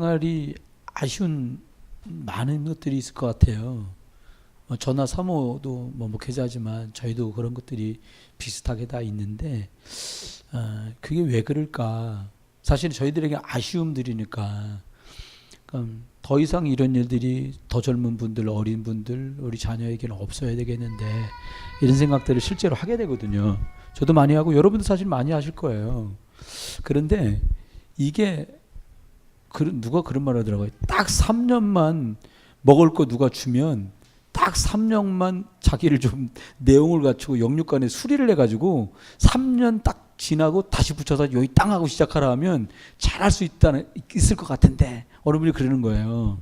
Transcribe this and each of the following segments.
신앙생활이 아쉬운 많은 것들이 있을 것 같아요. 저나 사모도 뭐 목회자지만 저희도 그런 것들이 비슷하게 다 있는데 그게 왜 그럴까? 사실 저희들에게 아쉬움들이니까. 더 이상 이런 일들이 더 젊은 분들, 어린 분들, 우리 자녀에게는 없어야 되겠는데 이런 생각들을 실제로 하게 되거든요. 저도 많이 하고 여러분도 사실 많이 하실 거예요. 그런데 이게 누가 그런 말 하더라고요. 딱 3년만 먹을 거 누가 주면 딱 3년만 자기를 좀 내용을 갖추고 영육간에 수리를 해가지고 3년 딱 지나고 다시 붙여서 여기 땅하고 시작하라 하면 잘할 수 있을 것 같은데 어느 분이 그러는 거예요.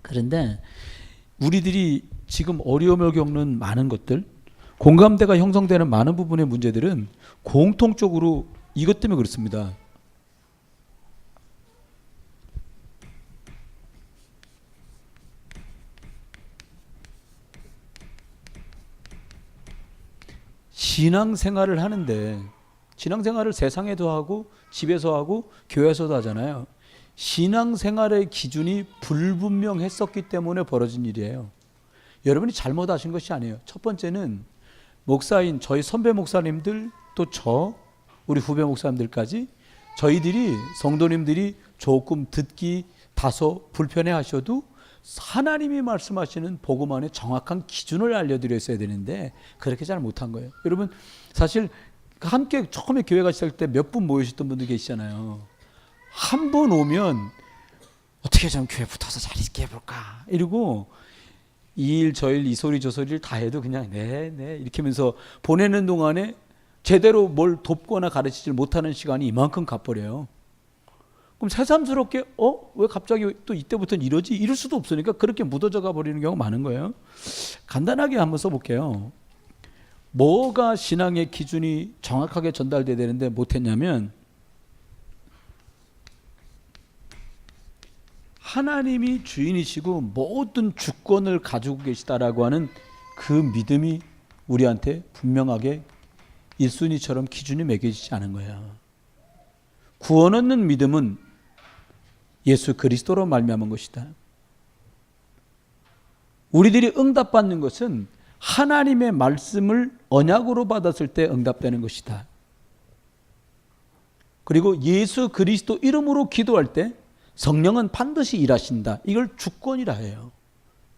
그런데 우리들이 지금 어려움을 겪는 많은 것들, 공감대가 형성되는 많은 부분의 문제들은 공통적으로 이것 때문에 그렇습니다. 신앙생활을 하는데, 신앙생활을 세상에도 하고 집에서 하고 교회에서도 하잖아요. 신앙생활의 기준이 불분명했었기 때문에 벌어진 일이에요. 여러분이 잘못하신 것이 아니에요. 첫 번째는 목사인 저희 선배 목사님들, 또 우리 후배 목사님들까지 저희들이 성도님들이 조금 듣기 다소 불편해 하셔도 하나님이 말씀하시는 복음 안에 정확한 기준을 알려드렸어야 되는데 그렇게 잘 못한 거예요. 여러분 사실 함께 처음에 교회가 시작할 때 몇 분 모이셨던 분들 계시잖아요. 한 분 오면 어떻게 좀 교회 붙어서 잘 있게 해볼까 이러고 이 일 저 일 이 소리 저 소리를 다 해도 그냥 네 이렇게 하면서 보내는 동안에 제대로 뭘 돕거나 가르치지 못하는 시간이 이만큼 가버려요. 그럼 새삼스럽게 왜 갑자기 또 이때부터는 이러지? 이럴 수도 없으니까 그렇게 묻어져 가버리는 경우가 많은 거예요. 간단하게 한번 써볼게요. 뭐가 신앙의 기준이 정확하게 전달돼야 되는데 못했냐면 하나님이 주인이시고 모든 주권을 가지고 계시다라고 하는 그 믿음이 우리한테 분명하게 1순위처럼 기준이 매겨지지 않은 거예요. 구원 얻는 믿음은 예수 그리스도로 말미암은 것이다. 우리들이 응답받는 것은 하나님의 말씀을 언약으로 받았을 때 응답되는 것이다. 그리고 예수 그리스도 이름으로 기도할 때 성령은 반드시 일하신다. 이걸 주권이라 해요.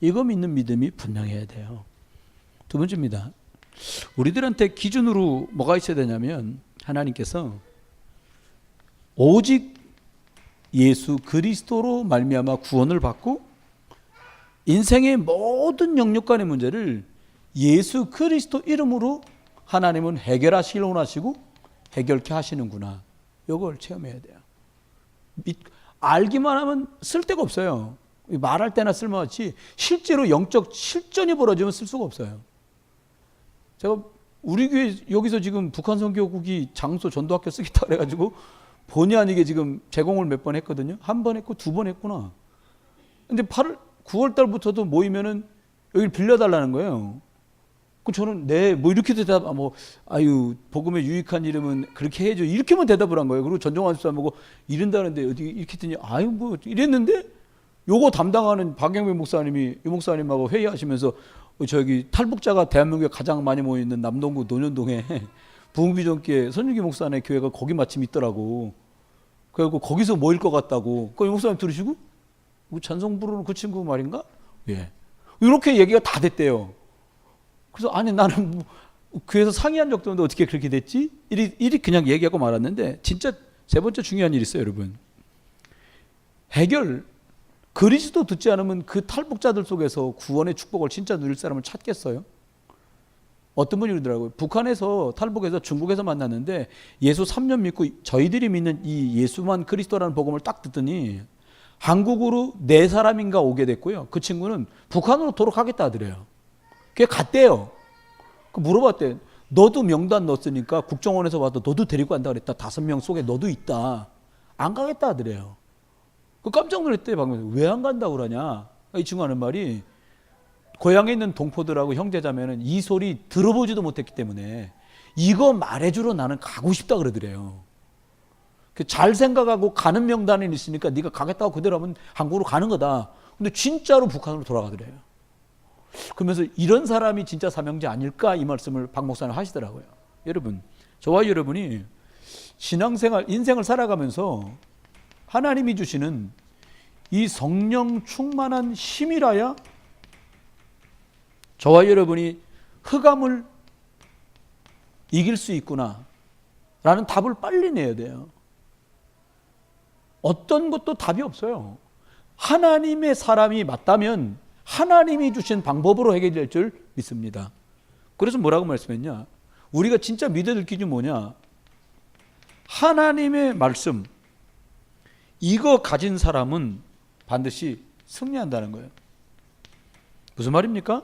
이거 믿는 믿음이 분명해야 돼요. 두 번째입니다. 우리들한테 기준으로 뭐가 있어야 되냐면 하나님께서 오직 예수 그리스도로 말미암아 구원을 받고 인생의 모든 영역간의 문제를 예수 그리스도 이름으로 하나님은 해결하시길 원하시고 해결케 하시는구나. 이걸 체험해야 돼요. 알기만 하면 쓸데가 없어요. 말할 때나 쓸모없지 실제로 영적 실전이 벌어지면 쓸 수가 없어요. 제가 우리 교회 여기서 지금 북한 선교국이 장소 전도학교 쓰겠다 그래가지고 본의 아니게 지금 제공을 몇 번 했거든요. 한 번 했고 두 번 했구나. 근데 9월 달부터도 모이면은 여기를 빌려달라는 거예요. 그 저는 뭐 이렇게 대답, 아유 복음의 유익한 이름은 그렇게 해줘 이렇게만 대답을 한 거예요. 그리고 전종환 집사님하고 이른다는데 어디 이렇게 했더니 아유 뭐 이랬는데 요거 담당하는 박영민 목사님이 이 목사님하고 회의하시면서 저기 탈북자가 대한민국에 가장 많이 모여 있는 남동구 논현동에 부흥비전교회 선유기 목사의 교회가 거기 마침 있더라고. 그래갖고 거기서 모일 것 같다고. 그 목사님 들으시고 찬송 부르는 그 친구 말인가? 예. 이렇게 얘기가 다 됐대요. 그래서 아니 나는 교회에서 상의한 적도 없는데 어떻게 그렇게 됐지? 이리 그냥 얘기하고 말았는데 진짜 세 번째 중요한 일이 있어요, 여러분. 해결. 그리스도 듣지 않으면 그 탈북자들 속에서 구원의 축복을 진짜 누릴 사람을 찾겠어요? 어떤 분이 그러더라고요. 북한에서 탈북해서 중국에서 만났는데 예수 3년 믿고 저희들이 믿는 이 예수만 그리스도라는 복음을 딱 듣더니 한국으로 4사람인가 오게 됐고요. 그 친구는 북한으로 도록하겠다 하더래요. 그게 갔대요. 물어봤대. 너도 명단 넣었으니까 국정원에서 와도 너도 데리고 간다 그랬다. 5명 속에 너도 있다. 안 가겠다 하더래요. 깜짝 놀랐대. 방금 왜 안 간다고 그러냐. 이 친구 하는 말이 고향에 있는 동포들하고 형제자매는 이 소리 들어보지도 못했기 때문에 이거 말해주러 나는 가고 싶다 그러더래요. 잘 생각하고 가는 명단이 있으니까 네가 가겠다고 그대로 하면 한국으로 가는 거다. 근데 진짜로 북한으로 돌아가더래요. 그러면서 이런 사람이 진짜 사명자 아닐까 이 말씀을 박 목사님 하시더라고요. 여러분, 저와 여러분이 신앙생활, 인생을 살아가면서 하나님이 주시는 이 성령 충만한 힘이라야 저와 여러분이 흑암을 이길 수 있구나 라는 답을 빨리 내야 돼요. 어떤 것도 답이 없어요. 하나님의 사람이 맞다면 하나님이 주신 방법으로 해결될 줄 믿습니다. 그래서 뭐라고 말씀했냐? 우리가 진짜 믿어야 될 기준이 뭐냐? 하나님의 말씀, 이거 가진 사람은 반드시 승리한다는 거예요. 무슨 말입니까?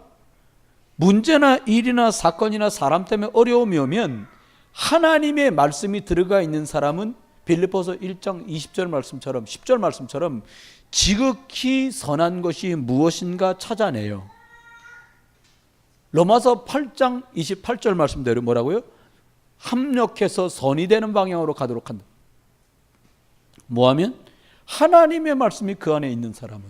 문제나 일이나 사건이나 사람 때문에 어려움이 오면 하나님의 말씀이 들어가 있는 사람은 빌립보서 1장 20절 말씀처럼 10절 말씀처럼 지극히 선한 것이 무엇인가 찾아내요. 로마서 8장 28절 말씀대로 뭐라고요? 합력해서 선이 되는 방향으로 가도록 한다. 뭐하면? 하나님의 말씀이 그 안에 있는 사람은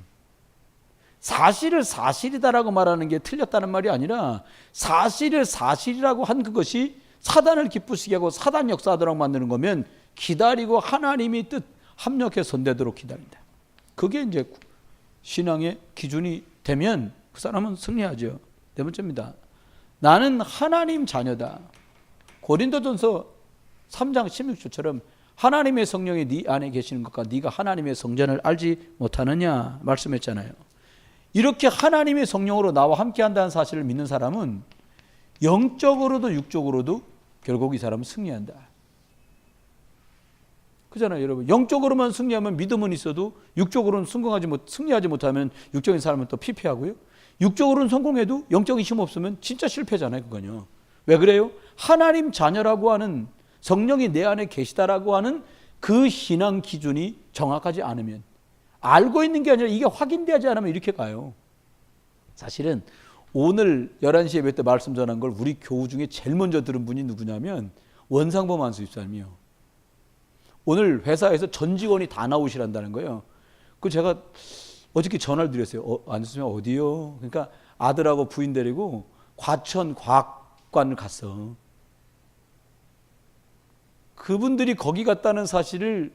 사실을 사실이다라고 말하는 게 틀렸다는 말이 아니라 사실을 사실이라고 한 그것이 사단을 기쁘시게 하고 사단 역사하도록 만드는 거면 기다리고 하나님이 뜻 합력해 선되도록 기다린다. 그게 이제 신앙의 기준이 되면 그 사람은 승리하죠. 네 번째입니다. 나는 하나님 자녀다. 고린도전서 3장 16절처럼 하나님의 성령이 네 안에 계시는 것과 네가 하나님의 성전을 알지 못하느냐 말씀했잖아요. 이렇게 하나님의 성령으로 나와 함께 한다는 사실을 믿는 사람은 영적으로도 육적으로도 결국 이 사람은 승리한다. 그잖아요, 여러분. 영적으로만 승리하면 믿음은 있어도 육적으로는 승리하지 못하면 육적인 사람은 또 피폐하고요. 육적으로는 성공해도 영적인 힘 없으면 진짜 실패잖아요, 그거는요. 왜 그래요? 하나님 자녀라고 하는 성령이 내 안에 계시다라고 하는 그 신앙 기준이 정확하지 않으면, 알고 있는 게 아니라 이게 확인되지 않으면 이렇게 가요. 사실은 오늘 11시 예배 때 말씀 전한 걸 우리 교우 중에 제일 먼저 들은 분이 누구냐면 원상범 안수집사님이요. 오늘 회사에서 전 직원이 다 나오시란다는 거예요. 그 제가 어저께 전화를 드렸어요. 안수집사님 어디요? 그러니까 아들하고 부인 데리고 과천 과학관을 갔어. 그분들이 거기 갔다는 사실을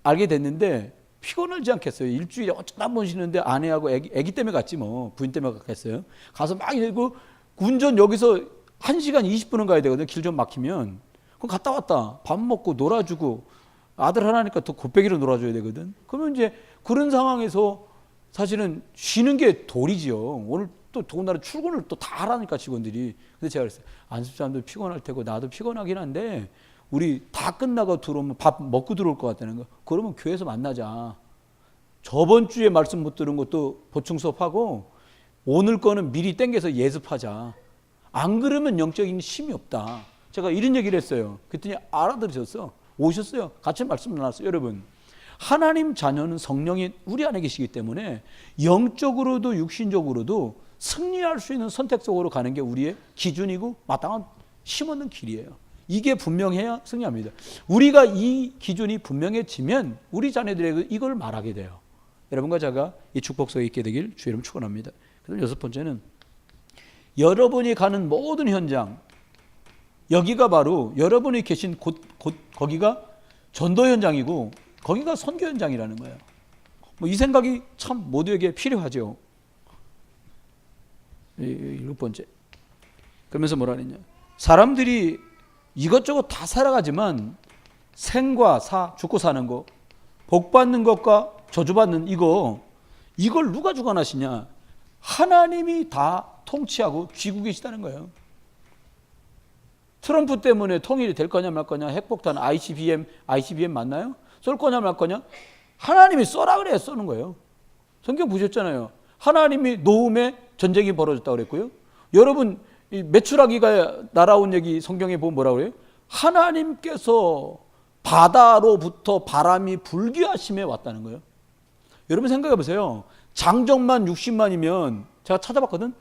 알게 됐는데 피곤하지 않겠어요. 일주일에 어쩌다 한 번 쉬는데 아내하고 애기 때문에 갔지 뭐. 부인 때문에 갔겠어요. 가서 막 이러고 운전 여기서 1시간 20분은 가야 되거든요. 길 좀 막히면. 그럼 갔다 왔다. 밥 먹고 놀아주고 아들 하나니까 더 곱빼기로 놀아줘야 되거든. 그러면 이제 그런 상황에서 사실은 쉬는 게 도리지요. 오늘 또 더군다나 출근을 또 다 하라니까 직원들이. 근데 제가 그랬어요. 안수사람도 피곤할 테고 나도 피곤하긴 한데 우리 다 끝나고 들어오면 밥 먹고 들어올 것 같다는 거. 그러면 교회에서 만나자. 저번 주에 말씀 못 들은 것도 보충 수업하고 오늘 거는 미리 땡겨서 예습하자. 안 그러면 영적인 힘이 없다. 제가 이런 얘기를 했어요. 그랬더니 알아들으셨어. 오셨어요. 같이 말씀 나눴어요. 여러분, 하나님 자녀는 성령이 우리 안에 계시기 때문에 영적으로도 육신적으로도 승리할 수 있는 선택 속으로 가는 게 우리의 기준이고 마땅한 힘 얻는 길이에요. 이게 분명해야 승리합니다. 우리가 이 기준이 분명해지면 우리 자녀들에게 이걸 말하게 돼요. 여러분과 제가 이 축복 속에 있게 되길 주의 이름으로 축원합니다. 그다음 여섯 번째는 여러분이 가는 모든 현장, 여기가 바로 여러분이 계신 곳 거기가 전도 현장이고 거기가 선교 현장이라는 거예요. 이 생각이 참 모두에게 필요하죠. 일곱 번째. 그러면서 뭐라 그랬냐? 사람들이 이것저것 다 살아가지만 생과 사, 죽고 사는 거, 복 받는 것과 저주받는 이걸 누가 주관하시냐? 하나님이 다 통치하고 쥐고 계시다는 거예요. 트럼프 때문에 통일이 될 거냐 말 거냐, 핵폭탄 ICBM 맞나요? 쏠 거냐 말 거냐? 하나님이 쏘라 그래야 쏘는 거예요. 성경 보셨잖아요. 하나님이 노음에 전쟁이 벌어졌다고 그랬고요. 여러분, 이 메추라기가 날아온 얘기 성경에 보면 뭐라고 그래요? 하나님께서 바다로부터 바람이 불게 하심에 왔다는 거예요. 여러분 생각해 보세요. 장정만 60만이면 제가 찾아봤거든.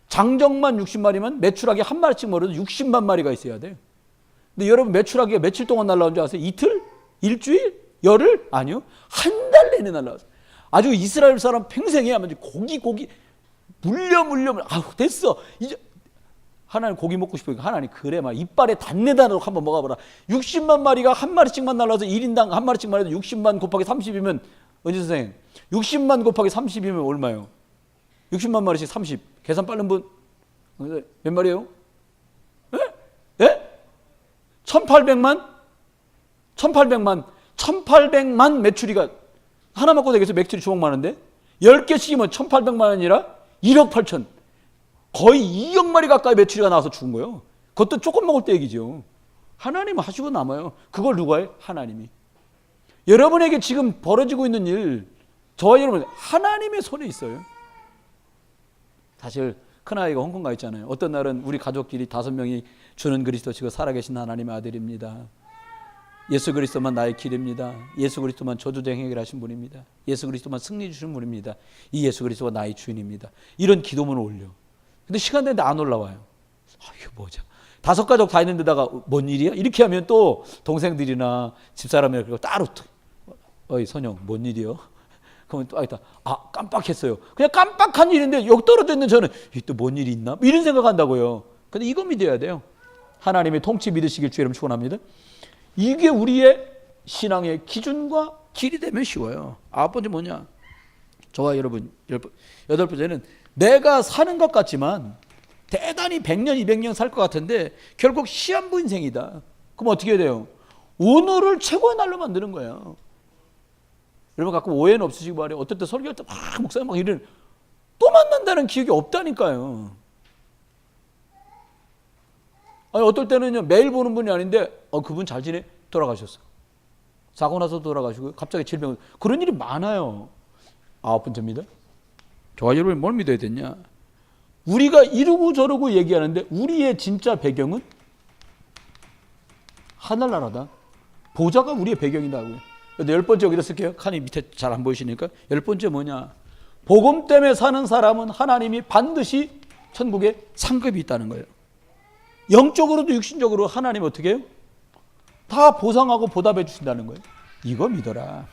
장정만 60마리면 메추라기 한 마리씩 멀어도 60만 마리가 있어야 돼요. 근데 여러분 메추라기가 며칠 동안 날아온 줄 아세요? 이틀? 일주일? 열흘? 아니요. 한 달 내내 날라왔어요. 아주 이스라엘 사람 평생에 하면 고기 물려 아우 됐어. 이제 하나님 고기 먹고 싶으니까 하나님 그래 막 이빨에 단내다 놓고 한번 먹어봐라. 60만 마리가 한 마리씩만 날라와서 1인당 한 마리씩만 해도 60만 곱하기 30이면 은지 선생님 60만 곱하기 30이면 얼마예요? 60만 마리씩 30 계산 빠른 분 몇 마리예요? 예? 1800만 메추리가 하나 먹고 되겠어요? 메추리 주먹 많은데 10개씩이면 1800만 원이라 1억 8천 거의 2억 마리 가까이 메추리가 나와서 죽은 거예요. 그것도 조금 먹을 때 얘기죠. 하나님은 하시고 남아요. 그걸 누가 해요? 하나님이. 여러분에게 지금 벌어지고 있는 일 저와 여러분 하나님의 손에 있어요. 사실 큰아이가 홍콩 가 있잖아요. 어떤 날은 우리 가족끼리 5명이 주는 그리스도 지고 살아계신 하나님의 아들입니다. 예수 그리스도만 나의 길입니다. 예수 그리스도만 저주쟁 해결하신 분입니다. 예수 그리스도만 승리 주신 분입니다. 이 예수 그리스도가 나의 주인입니다. 이런 기도문을 올려. 근데 시간 되는데 안 올라와요. 이게 뭐죠? 5가족 다 있는데다가 뭔 일이야? 이렇게 하면 또 동생들이나 집사람이나 그리고 따로 어이 선영 뭔 일이요? 그러면 또 깜빡했어요. 그냥 깜빡한 일인데 여기 떨어져 있는 저는 또 뭔 일이 있나? 이런 생각한다고요. 근데 이거 믿어야 돼요. 하나님의 통치 믿으시길 주의 이름 축원합니다. 이게 우리의 신앙의 기준과 길이 되면 쉬워요. 9번째 뭐냐? 저와 여러분 8번째는 내가 사는 것 같지만 대단히 100년 200년 살 것 같은데 결국 시한부 인생이다. 그럼 어떻게 해야 돼요? 오늘을 최고의 날로 만드는 거예요. 여러분 가끔 오해는 없으시기 바래요. 어떨 때 설교할 때 막 목사님 막 이런 또 만난다는 기억이 없다니까요. 아니 어떨 때는요 매일 보는 분이 아닌데 그분 잘 지내? 돌아가셨어. 사고 나서 돌아가시고 갑자기 질병 그런 일이 많아요. 9번째입니다. 저와 여러분이 뭘 믿어야 되냐? 우리가 이러고 저러고 얘기하는데 우리의 진짜 배경은 하늘나라다. 보좌가 우리의 배경이다고요. 10번째 여기다 쓸게요. 칸이 밑에 잘 안 보이시니까. 10번째 뭐냐? 복음 때문에 사는 사람은 하나님이 반드시 천국에 상급이 있다는 거예요. 영적으로도 육신적으로 하나님 어떻게 해요? 다 보상하고 보답해 주신다는 거예요. 이거 믿어라.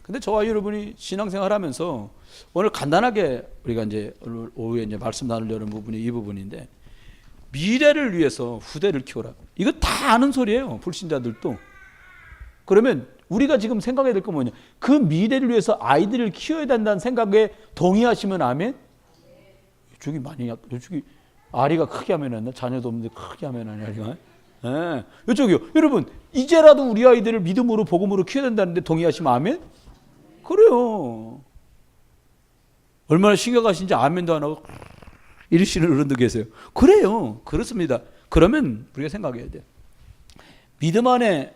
근데 저와 여러분이 신앙생활 하면서 오늘 간단하게 우리가 이제 오늘 오후에 이제 말씀 나누려는 부분이 이 부분인데 미래를 위해서 후대를 키워라. 이거 다 아는 소리예요. 불신자들도. 그러면 우리가 지금 생각해야 될 건 뭐냐? 그 미래를 위해서 아이들을 키워야 된다는 생각에 동의하시면 아멘? 이쪽이 많이 이쪽이 아리가 크게 하면 안 나? 자녀도 없는데 크게 하면 안 아리가? 예. 이쪽이요. 여러분 이제라도 우리 아이들을 믿음으로 복음으로 키워야 된다는데 동의하시면 아멘? 그래요. 얼마나 심각하신지 아멘도 안 하고 이러시는 어른도 계세요. 그래요. 그렇습니다. 그러면 우리가 생각해야 돼요. 믿음 안에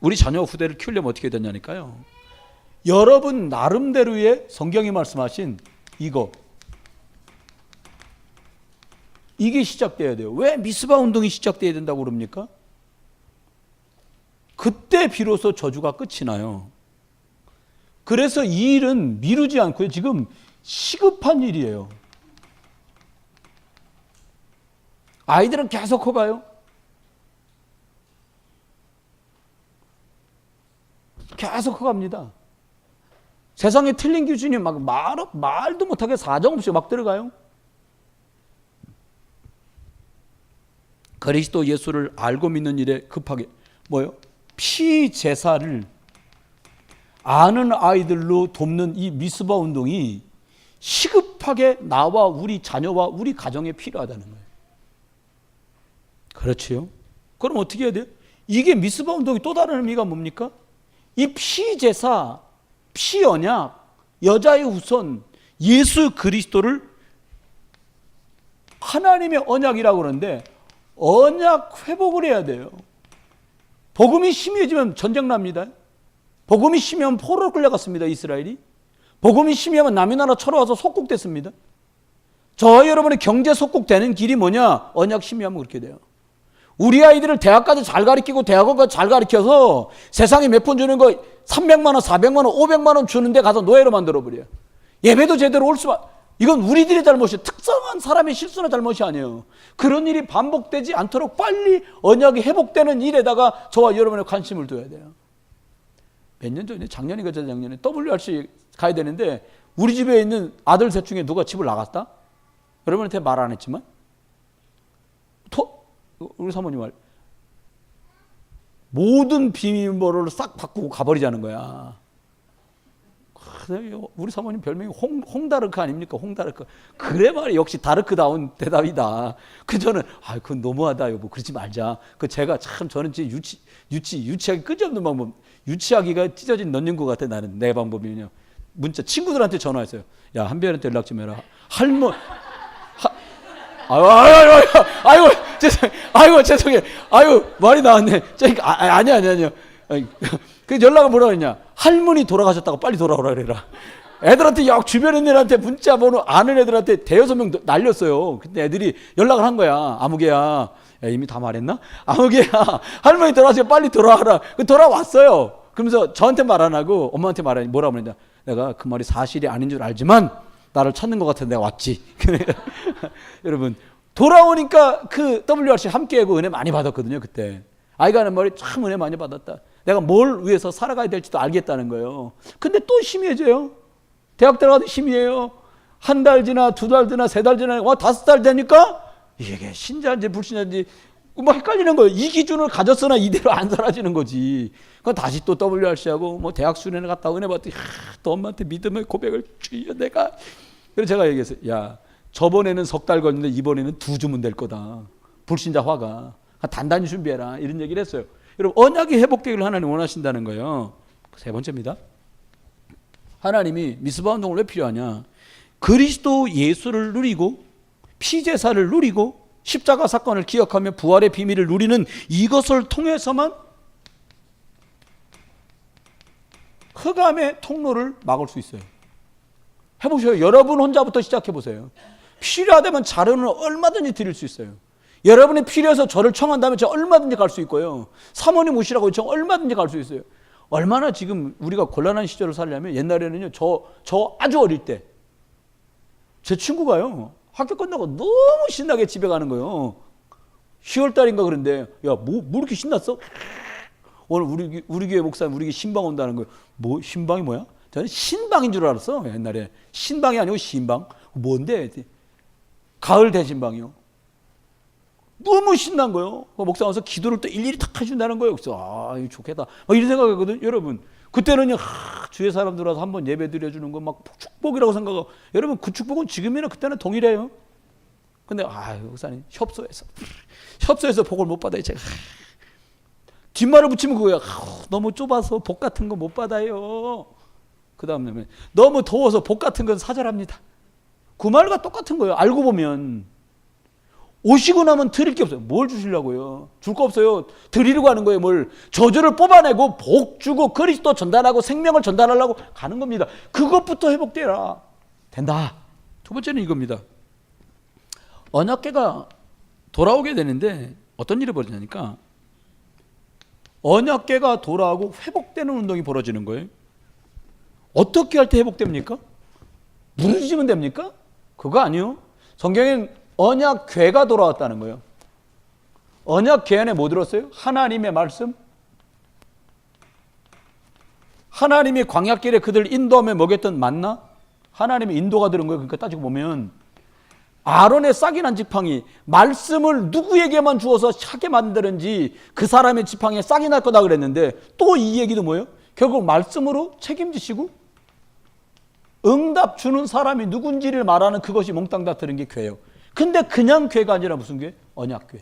우리 자녀 후대를 키우려면 어떻게 되냐니까요. 여러분 나름대로의 성경이 말씀하신 이게 시작돼야 돼요. 왜 미스바 운동이 시작돼야 된다고 그럽니까? 그때 비로소 저주가 끝이 나요. 그래서 이 일은 미루지 않고요. 지금 시급한 일이에요. 아이들은 계속 커가요. 계속 커갑니다. 세상에 틀린 기준이 막 말도 못하게 사정없이 막 들어가요. 그리스도 예수를 알고 믿는 일에 급하게 뭐요? 피제사를 아는 아이들로 돕는 이 미스바 운동이 시급하게 나와 우리 자녀와 우리 가정에 필요하다는 거예요. 그렇지요? 그럼 어떻게 해야 돼요? 이게 미스바 운동이 또 다른 의미가 뭡니까? 이 피제사, 피언약, 여자의 후손, 예수 그리스도를 하나님의 언약이라고 그러는데 언약 회복을 해야 돼요. 복음이 심해지면 전쟁 납니다. 복음이 심해하면 포로로 끌려갔습니다. 이스라엘이. 복음이 심해하면 남의 나라 쳐들어와서 속국됐습니다. 저와 여러분의 경제 속국되는 길이 뭐냐? 언약 심해하면 그렇게 돼요. 우리 아이들을 대학까지 잘 가르치고 대학원까지 잘 가르쳐서 세상에 몇 푼 주는 거 300만 원, 400만 원, 500만 원 주는데 가서 노예로 만들어버려요. 예배도 제대로 올 수만 이건 우리들의 잘못이에요. 특성한 사람의 실수나 잘못이 아니에요. 그런 일이 반복되지 않도록 빨리 언약이 회복되는 일에다가 저와 여러분의 관심을 둬야 돼요. 몇 년 전에, 작년인가 재작년에 WRC 가야 되는데 우리 집에 있는 아들 셋 중에 누가 집을 나갔다? 여러분한테 말 안 했지만 우리 사모님 말 모든 비밀번호를 싹 바꾸고 가버리자는 거야. 우리 사모님 별명이 홍다르크 아닙니까? 홍다르크. 그래 말이 역시 다르크다운 대답이다. 저는 그건 너무하다 여보, 그러지 말자. 제가 참 저는 유치하기 끄지없는 방법. 유치하기가 찢어진 넣는 것 같아. 나는 내 방법이면요. 문자 친구들한테 전화했어요. 야, 한별한테 연락 좀 해라. 죄송해. 말이 나왔네. 아니야. 그 연락을 뭐라 그랬냐? 할머니 돌아가셨다고 빨리 돌아오라 그래라. 애들한테 주변 애들한테 문자 번호 아는 애들한테 대여섯 명 날렸어요. 근데 애들이 연락을 한 거야. 아무개야. 이미 다 말했나? 아무개야. 할머니 돌아가서 빨리 돌아와라. 돌아왔어요. 그러면서 저한테 말 안 하고 엄마한테 말하니 뭐라고 그랬냐? 내가 그 말이 사실이 아닌 줄 알지만 나를 찾는 것 같아 내가 왔지. 여러분 돌아오니까 그 WRC 함께하고 은혜 많이 받았거든요. 그때 아이가 하는 말이 참 은혜 많이 받았다. 내가 뭘 위해서 살아가야 될지도 알겠다는 거예요. 근데 또 심해져요. 대학 들어가도 심해요. 한 달 지나, 두 달 지나, 세 달 지나, 5달 되니까 이게 신자인지 불신자인지 막 헷갈리는 거예요. 이 기준을 가졌으나 이대로 안 사라지는 거지. 그건 다시 또 WRC하고 대학 수련회 갔다 은혜 받더니 또 엄마한테 믿음의 고백을 주여 내가. 그래서 제가 얘기했어요. 야, 저번에는 석 달 걸렸는데 이번에는 2주면 될 거다. 불신자 화가. 단단히 준비해라. 이런 얘기를 했어요. 여러분 언약이 회복되기를 하나님 원하신다는 거예요. 세 번째입니다. 하나님이 미스바 운동을 왜 필요하냐? 그리스도 예수를 누리고 피제사를 누리고 십자가 사건을 기억하며 부활의 비밀을 누리는 이것을 통해서만 흑암의 통로를 막을 수 있어요. 해보세요. 여러분 혼자부터 시작해보세요. 필요하다면 자료는 얼마든지 드릴 수 있어요. 여러분이 필요해서 저를 청한다면 저 얼마든지 갈 수 있고요. 사모님 오시라고 저 얼마든지 갈 수 있어요. 얼마나 지금 우리가 곤란한 시절을 살려면 옛날에는요. 저 아주 어릴 때 제 친구가요. 학교 끝나고 너무 신나게 집에 가는 거예요. 10월달인가 그런데 야, 뭐 이렇게 신났어? 오늘 우리 교회 목사님 우리 교회 신방 온다는 거예요. 신방이 뭐야? 저는 신방인 줄 알았어. 옛날에 신방이 아니고 신방. 뭔데? 가을 대신방이요. 너무 신난 거예요. 목사 와서 기도를 또 일일이 탁 해준다는 거예요. 그래서 이거 좋겠다. 이런 생각이거든. 여러분 그때는요 주의 사람들 와서 한번 예배 드려주는 거 막 축복이라고 생각하고 여러분 그 축복은 지금이나 그때는 동일해요. 근데 목사님 협소해서 복을 못 받아요. 제가 뒷말을 붙이면 그거야. 너무 좁아서 복 같은 거 못 받아요. 그 다음에 너무 더워서 복 같은 건 사절합니다. 그 말과 똑같은 거예요. 알고 보면 오시고 나면 드릴 게 없어요. 뭘 주시려고요? 줄 거 없어요. 드리려고 하는 거예요. 뭘 저주를 뽑아내고 복 주고 그리스도 전달하고 생명을 전달하려고 가는 겁니다. 그것부터 회복되라. 된다. 두 번째는 이겁니다. 언약궤가 돌아오게 되는데 어떤 일이 벌어지냐니까 언약궤가 돌아오고 회복되는 운동이 벌어지는 거예요. 어떻게 할 때 회복됩니까? 부르짖으면 됩니까? 그거 아니요. 성경엔 언약궤가 돌아왔다는 거예요. 언약궤 안에 뭐 들었어요? 하나님의 말씀. 하나님이 광야길에 그들 인도하며 먹였던 만나. 하나님의 인도가 들은 거예요. 그러니까 따지고 보면 아론의 싹이 난 지팡이, 말씀을 누구에게만 주어서 하게 만드는지 그 사람의 지팡이에 싹이 날 거다 그랬는데 또 이 얘기도 뭐예요? 결국 말씀으로 책임지시고 응답 주는 사람이 누군지를 말하는 그것이 몽땅 다 들은 게 궤예요. 근데 그냥 궤가 아니라 무슨 궤? 언약궤.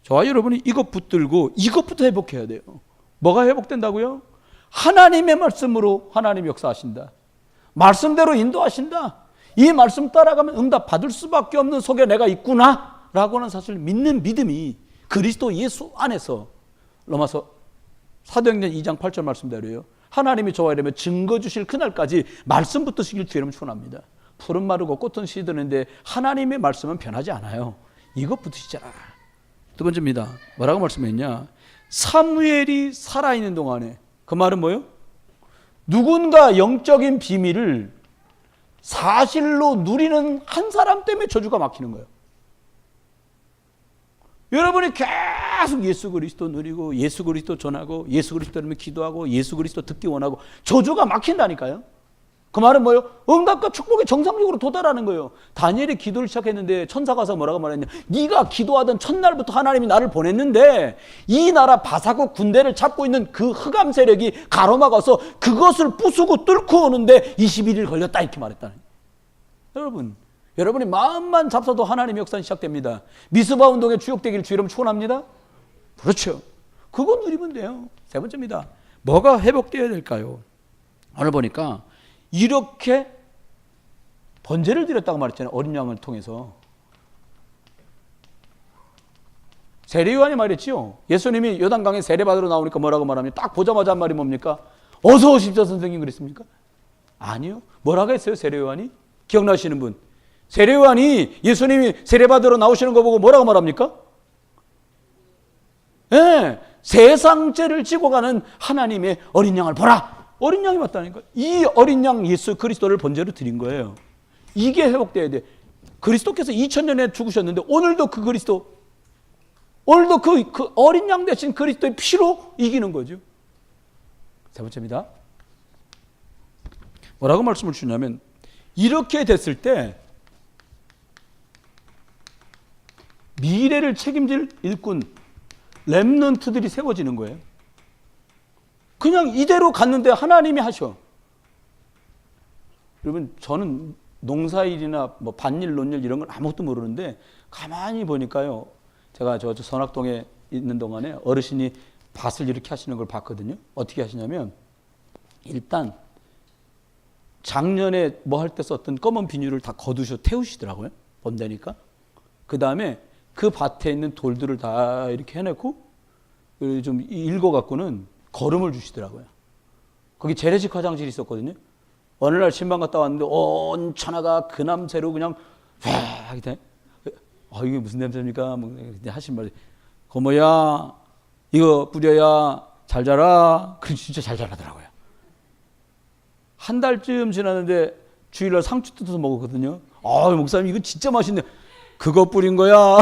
저와 여러분이 이것 붙들고 이것부터 회복해야 돼요. 뭐가 회복된다고요? 하나님의 말씀으로 하나님이 역사하신다. 말씀대로 인도하신다. 이 말씀 따라가면 응답 받을 수밖에 없는 속에 내가 있구나 라고는 사실 믿는 믿음이 그리스도 예수 안에서 로마서 사도행전 2장 8절 말씀대로요. 하나님이 저와 이러면 증거 주실 그날까지 말씀 붙드시길 주의를 축원합니다. 푸른 마르고 꽃은 시드는데 하나님의 말씀은 변하지 않아요. 이것 붙으시잖아. 두 번째입니다. 뭐라고 말씀했냐? 사무엘이 살아있는 동안에 그 말은 뭐예요? 누군가 영적인 비밀을 사실로 누리는 한 사람 때문에 저주가 막히는 거예요. 여러분이 계속 예수 그리스도 누리고 예수 그리스도 전하고 예수 그리스도를 기도하고 예수 그리스도 듣기 원하고 저주가 막힌다니까요. 그 말은 뭐예요? 응답과 축복이 정상적으로 도달하는 거예요. 다니엘이 기도를 시작했는데 천사가 와서 뭐라고 말했냐? 네가 기도하던 첫날부터 하나님이 나를 보냈는데 이 나라 바사국 군대를 잡고 있는 그 흑암 세력이 가로막아서 그것을 부수고 뚫고 오는데 21일 걸렸다 이렇게 말했다는 거예요. 여러분이 마음만 잡숴도 하나님의 역사는 시작됩니다. 미스바 운동에 주역되기를 주 이름 축원합니다. 그렇죠. 그거 누리면 돼요. 세 번째입니다. 뭐가 회복되어야 될까요? 오늘 보니까 이렇게 번제를 드렸다고 말했잖아요. 어린 양을 통해서. 세례요한이 말했지요. 예수님이 요단강에 세례받으러 나오니까 뭐라고 말합니까? 딱 보자마자 한 말이 뭡니까? 어서 오십시오 선생님 그랬습니까? 아니요. 뭐라고 했어요 세례요한이? 기억나시는 분? 세례요한이 예수님이 세례받으러 나오시는 거 보고 뭐라고 말합니까? 네, 세상죄를 지고 가는 하나님의 어린 양을 보라. 어린 양이 맞다니까. 이 어린 양 예수 그리스도를 번제로 드린 거예요. 이게 회복돼야 돼. 그리스도께서 2000년에 죽으셨는데 오늘도 그 그리스도, 오늘도 그 어린 양 대신 그리스도의 피로 이기는 거죠. 세 번째입니다. 뭐라고 말씀을 주냐면 이렇게 됐을 때 미래를 책임질 일꾼, 렘넌트들이 세워지는 거예요. 그냥 이대로 갔는데 하나님이 하셔. 여러분 저는 농사일이나 뭐 밭일, 논일 이런 건 아무것도 모르는데 가만히 보니까요. 제가 저 선악동에 있는 동안에 어르신이 밭을 이렇게 하시는 걸 봤거든요. 어떻게 하시냐면 일단 작년에 뭐 할 때 썼던 검은 비닐을 다 거두셔 태우시더라고요. 번데니까. 그 다음에 그 밭에 있는 돌들을 다 이렇게 해놓고 좀 읽어갖고는 거름을 주시더라고요. 거기 재래식 화장실이 있었거든요. 어느 날 신방 갔다 왔는데 온 천하가 그 냄새로 그냥 쫙 돼. 이게 무슨 냄새입니까? 뭐 하신 말이 고모야 이거 뿌려야 잘 자라. 그 진짜 잘 자라더라고요. 한 달쯤 지났는데 주일날 상추 뜯어서 먹었거든요. 목사님 이거 진짜 맛있네. 그거 뿌린 거야.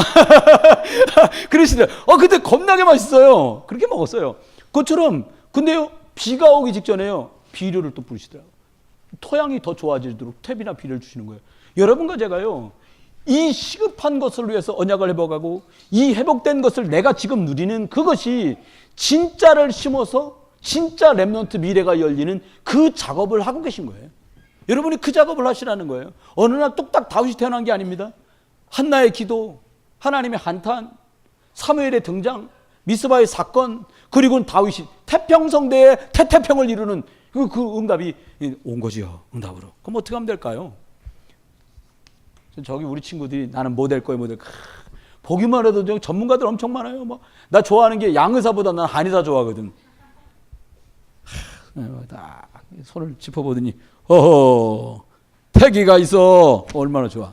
그러시더라고요. 근데 겁나게 맛있어요. 그렇게 먹었어요. 그것처럼 근데요 비가 오기 직전에요 비료를 또 뿌리시더라고요. 토양이 더 좋아지도록 퇴비나 비료를 주시는 거예요. 여러분과 제가요 이 시급한 것을 위해서 언약을 회복하고 이 회복된 것을 내가 지금 누리는 그것이 진짜를 심어서 진짜 렘넌트 미래가 열리는 그 작업을 하고 계신 거예요. 여러분이 그 작업을 하시라는 거예요. 어느 날 뚝딱 다윗이 태어난 게 아닙니다. 한나의 기도, 하나님의 한탄, 사무엘의 등장, 미스바의 사건, 그리고 다윗이 태평성대의 태평을 이루는 그 응답이 온 거지요. 응답으로. 그럼 어떻게 하면 될까요? 저기 우리 친구들이 나는 뭐 될 거예요, 뭐 될 거예요. 보기만 해도 전문가들 엄청 많아요. 나 좋아하는 게 양의사보다 난 한의사 좋아하거든. 딱 손을 짚어보더니 태기가 있어. 얼마나 좋아.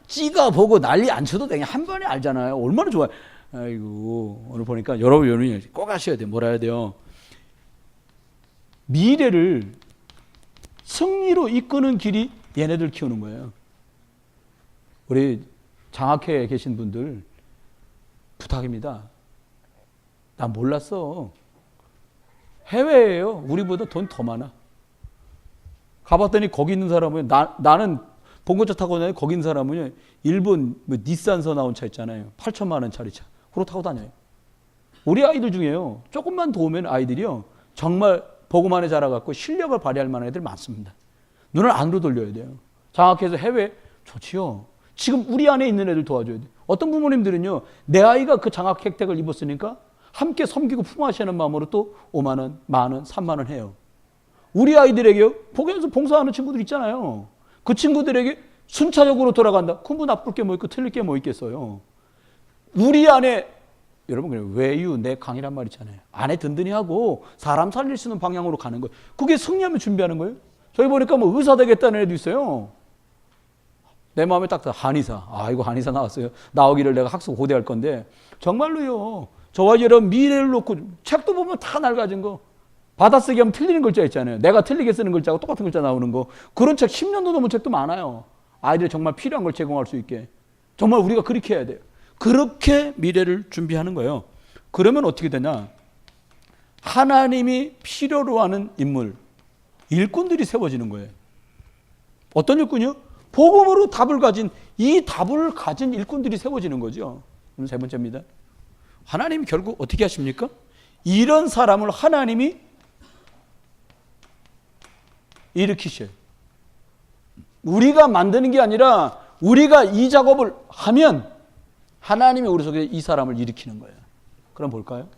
찍어보고 난리 안 쳐도 그냥 한 번에 알잖아요. 얼마나 좋아요. 아이고 오늘 보니까 여러분이 꼭 아셔야 돼요. 뭐라 해야 돼요? 미래를 승리로 이끄는 길이 얘네들 키우는 거예요. 우리 장학회에 계신 분들 부탁입니다. 나 몰랐어. 해외예요. 우리보다 돈 더 많아. 가봤더니 거기 있는 사람은 나는 봉고차 타고 다녀요. 거기 있는 사람은 일본 닛산서 나온 차 있잖아요. 8천만 원짜리 차. 그거 타고 다녀요. 우리 아이들 중에요. 조금만 도우면 아이들이요. 정말 보고만에 자라갖고 실력을 발휘할 만한 애들 많습니다. 눈을 안으로 돌려야 돼요. 장학회에서 해외 좋지요. 지금 우리 안에 있는 애들 도와줘야 돼요. 어떤 부모님들은요. 내 아이가 그 장학 혜택을 입었으니까 함께 섬기고 품어하시는 마음으로 또 5만 원, 만 원, 3만 원 해요. 우리 아이들에게요. 복에서 봉사하는 친구들 있잖아요. 그 친구들에게 순차적으로 돌아간다. 그뭐 나쁠 게 뭐 있고 틀릴 게 뭐 있겠어요. 우리 안에 여러분 그래요. 외유 내 강이란 말 있잖아요. 안에 든든히 하고 사람 살릴 수 있는 방향으로 가는 거예요. 그게 승리하면 준비하는 거예요. 저희 보니까 뭐 의사 되겠다는 애도 있어요. 내 마음에 딱 한의사. 이거 한의사 나왔어요. 나오기를 내가 학습 고대할 건데 정말로요. 저와 여러분 미래를 놓고 책도 보면 다 낡아진 거. 받아쓰기 하면 틀리는 글자 있잖아요. 내가 틀리게 쓰는 글자하고 똑같은 글자 나오는 거. 그런 책 10년도 넘은 책도 많아요. 아이들이 정말 필요한 걸 제공할 수 있게. 정말 우리가 그렇게 해야 돼요. 그렇게 미래를 준비하는 거예요. 그러면 어떻게 되냐? 하나님이 필요로 하는 인물, 일꾼들이 세워지는 거예요. 어떤 일꾼이요? 복음으로 답을 가진, 이 답을 가진 일꾼들이 세워지는 거죠. 그럼 세 번째입니다. 하나님이 결국 어떻게 하십니까? 이런 사람을 하나님이 일으키셔요. 우리가 만드는 게 아니라 우리가 이 작업을 하면 하나님이 우리 속에 이 사람을 일으키는 거예요. 그럼 볼까요?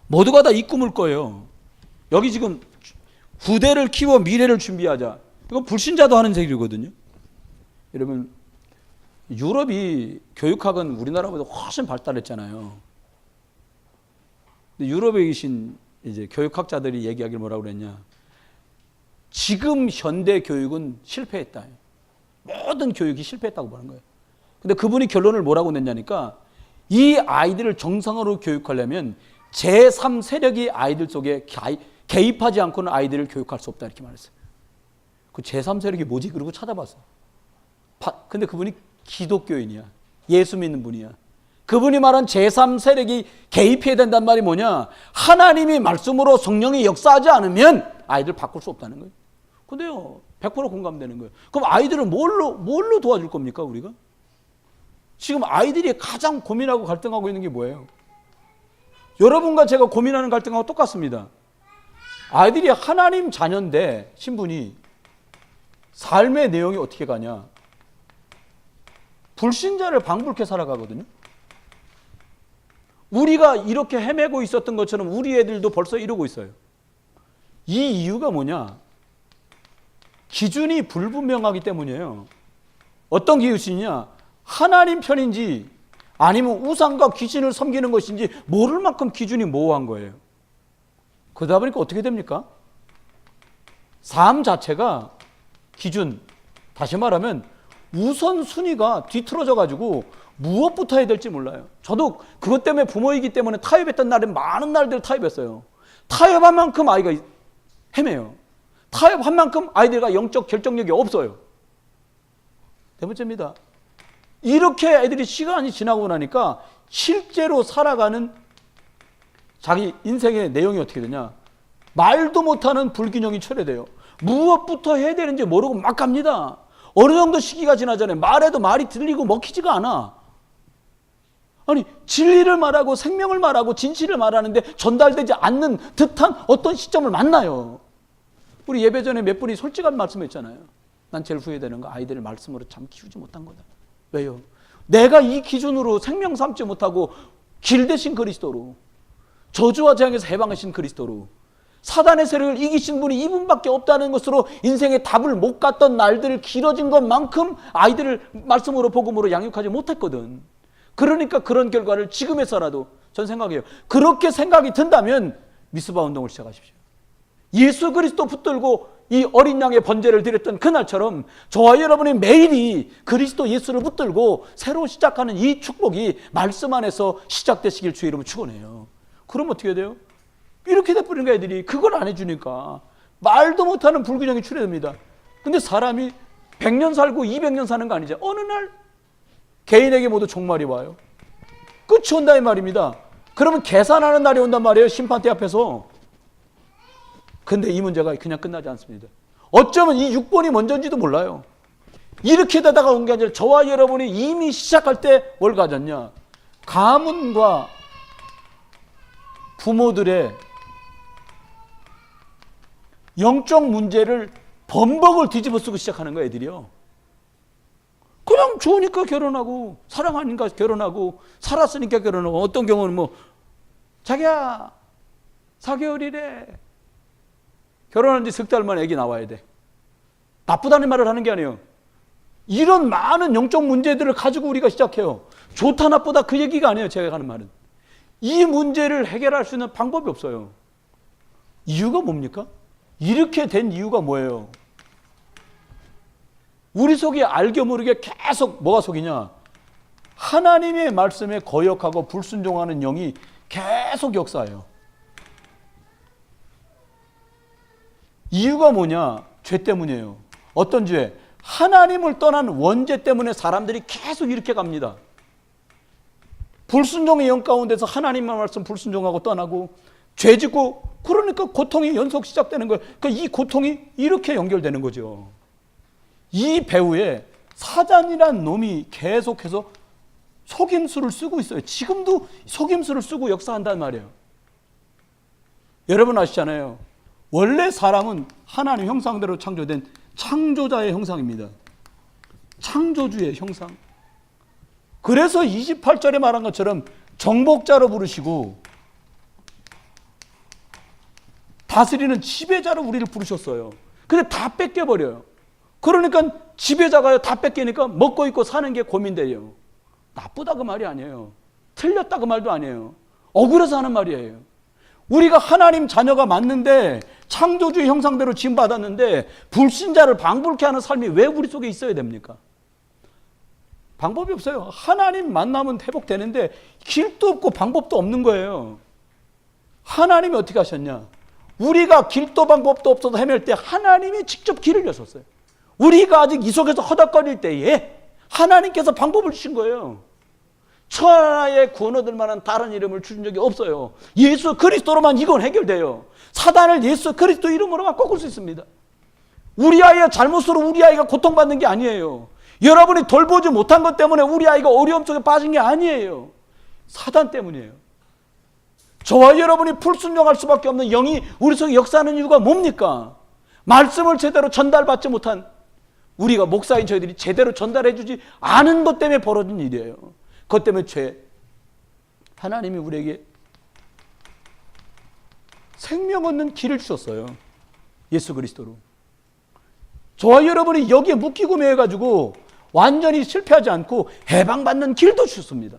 모두가 다 이 꿈을 꿔요. 여기 지금 후대를 키워 미래를 준비하자. 이거 불신자도 하는 얘기거든요. 여러분, 유럽이 교육학은 우리나라보다 훨씬 발달했잖아요. 근데 유럽에 계신 이제 교육학자들이 얘기하기를 뭐라고 그랬냐? 지금 현대 교육은 실패했다. 모든 교육이 실패했다고 보는 거예요. 근데 그분이 결론을 뭐라고 냈냐니까 이 아이들을 정상으로 교육하려면 제3 세력이 아이들 속에 개입하지 않고는 아이들을 교육할 수 없다 이렇게 말했어요. 그 제3 세력이 뭐지? 그러고 찾아봤어. 근데 그분이 기독교인이야. 예수 믿는 분이야. 그분이 말한 제3 세력이 개입해야 된다는 말이 뭐냐? 하나님이 말씀으로 성령이 역사하지 않으면 아이들 바꿀 수 없다는 거예요. 근데요, 100% 공감되는 거예요. 그럼 아이들을 뭘로 도와줄 겁니까, 우리가? 지금 아이들이 가장 고민하고 갈등하고 있는 게 뭐예요? 여러분과 제가 고민하는 갈등하고 똑같습니다. 아이들이 하나님 자녀인데 신분이 삶의 내용이 어떻게 가냐? 불신자를 방불케 살아가거든요. 우리가 이렇게 헤매고 있었던 것처럼 우리 애들도 벌써 이러고 있어요. 이 이유가 뭐냐? 기준이 불분명하기 때문이에요. 어떤 기준이냐? 하나님 편인지 아니면 우상과 귀신을 섬기는 것인지 모를 만큼 기준이 모호한 거예요. 그러다 보니까 어떻게 됩니까? 삶 자체가 기준, 다시 말하면 우선순위가 뒤틀어져 가지고 무엇부터 해야 될지 몰라요. 저도 그것 때문에 부모이기 때문에 타협했던 날에 많은 날들 타협했어요. 타협한 만큼 아이가 헤매요. 타협한 만큼 아이들과 영적 결정력이 없어요. 네 번째입니다. 이렇게 애들이 시간이 지나고 나니까 실제로 살아가는 자기 인생의 내용이 어떻게 되냐? 말도 못하는 불균형이 초래돼요. 무엇부터 해야 되는지 모르고 막 갑니다. 어느 정도 시기가 지나잖아요. 말해도 말이 들리고 먹히지가 않아. 아니, 진리를 말하고 생명을 말하고 진실을 말하는데 전달되지 않는 듯한 어떤 시점을 만나요. 우리 예배 전에 몇 분이 솔직한 말씀했잖아요. 난 제일 후회되는 거 아이들을 말씀으로 참 키우지 못한 거다. 왜요? 내가 이 기준으로 생명 삼지 못하고 길 대신 그리스도로, 저주와 재앙에서 해방하신 그리스도로, 사단의 세력을 이기신 분이 이분밖에 없다는 것으로 인생의 답을 못 갔던 날들 길어진 것만큼 아이들을 말씀으로 복음으로 양육하지 못했거든. 그러니까 그런 결과를 지금에서라도 전 생각해요. 그렇게 생각이 든다면 미스바 운동을 시작하십시오. 예수 그리스도 붙들고 이 어린 양의 번제를 드렸던 그날처럼 저와 여러분의 매일이 그리스도 예수를 붙들고 새로 시작하는 이 축복이 말씀 안에서 시작되시길 주의 이름으로 축원해요. 그럼 어떻게 돼요? 이렇게 돼버리는 거야. 애들이 그걸 안 해주니까 말도 못하는 불균형이 출현됩니다. 근데 사람이 100년 살고 200년 사는 거 아니죠. 어느 날 개인에게 모두 종말이 와요. 끝이 온다 이 말입니다. 그러면 계산하는 날이 온단 말이에요. 심판대 앞에서. 근데 이 문제가 그냥 끝나지 않습니다. 어쩌면 이 6번이 먼저인지도 몰라요. 이렇게 되다가 온 게 아니라 저와 여러분이 이미 시작할 때 뭘 가졌냐? 가문과 부모들의 영적 문제를 범벅을 뒤집어 쓰고 시작하는 거예요, 애들이요. 그냥 좋으니까 결혼하고, 사랑하니까 결혼하고, 살았으니까 결혼하고, 어떤 경우는 뭐, 자기야, 4개월이래. 결혼한 지 석 달 만에 애기 나와야 돼. 나쁘다는 말을 하는 게 아니에요. 이런 많은 영적 문제들을 가지고 우리가 시작해요. 좋다, 나쁘다 그 얘기가 아니에요, 제가 하는 말은. 이 문제를 해결할 수 있는 방법이 없어요. 이유가 뭡니까? 이렇게 된 이유가 뭐예요? 우리 속에 알게 모르게 계속 뭐가 속이냐? 하나님의 말씀에 거역하고 불순종하는 영이 계속 역사해요. 이유가 뭐냐? 죄 때문이에요. 어떤 죄? 하나님을 떠난 원죄 때문에 사람들이 계속 이렇게 갑니다. 불순종의 영 가운데서 하나님의 말씀 불순종하고 떠나고 죄 짓고, 그러니까 고통이 연속 시작되는 거예요. 그러니까 이 고통이 이렇게 연결되는 거죠. 이 배후에 사단이란 놈이 계속해서 속임수를 쓰고 있어요. 지금도 속임수를 쓰고 역사한단 말이에요. 여러분 아시잖아요. 원래 사람은 하나님 형상대로 창조된 창조자의 형상입니다. 창조주의 형상. 그래서 28절에 말한 것처럼 정복자로 부르시고 다스리는 지배자로 우리를 부르셨어요. 근데 다 뺏겨버려요. 그러니까 지배자가 다 뺏기니까 먹고 입고 사는 게 고민돼요. 나쁘다 그 말이 아니에요. 틀렸다 그 말도 아니에요. 억울해서 하는 말이에요. 우리가 하나님 자녀가 맞는데 창조주의 형상대로 지음받았는데 불신자를 방불케 하는 삶이 왜 우리 속에 있어야 됩니까? 방법이 없어요. 하나님 만나면 회복되는데 길도 없고 방법도 없는 거예요. 하나님이 어떻게 하셨냐? 우리가 길도 방법도 없어서 헤맬 때 하나님이 직접 길을 여셨어요. 우리가 아직 이 속에서 허덕거릴 때에 하나님께서 방법을 주신 거예요. 천하의 구원 얻을 만한 다른 이름을 주신 적이 없어요. 예수 그리스도로만 이건 해결돼요. 사단을 예수 그리스도 이름으로만 꺾을 수 있습니다. 우리 아이의 잘못으로 우리 아이가 고통받는 게 아니에요. 여러분이 돌보지 못한 것 때문에 우리 아이가 어려움 속에 빠진 게 아니에요. 사단 때문이에요. 저와 여러분이 불순종할 수밖에 없는 영이 우리 속에 역사하는 이유가 뭡니까? 말씀을 제대로 전달받지 못한 우리가 목사인 저희들이 제대로 전달해 주지 않은 것 때문에 벌어진 일이에요. 그것 때문에 죄. 하나님이 우리에게 생명 얻는 길을 주셨어요. 예수 그리스도로. 저와 여러분이 여기에 묶이고 매여가지고 완전히 실패하지 않고 해방받는 길도 주셨습니다.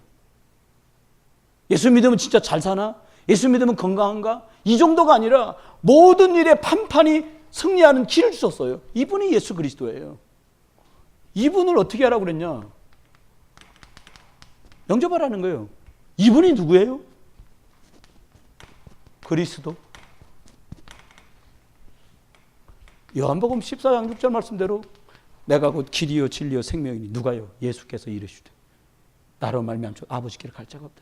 예수 믿으면 진짜 잘 사나? 예수 믿으면 건강한가? 이 정도가 아니라 모든 일에 판판이 승리하는 길을 주셨어요. 이분이 예수 그리스도예요. 이분을 어떻게 하라고 그랬냐? 영접하라는 거예요. 이분이 누구예요? 그리스도. 요한복음 14장 6절 말씀대로 내가 곧 길이요 진리요 생명이니 누가요? 예수께서 이르시되 나로 말미암아 아버지께로 갈 자가 없다.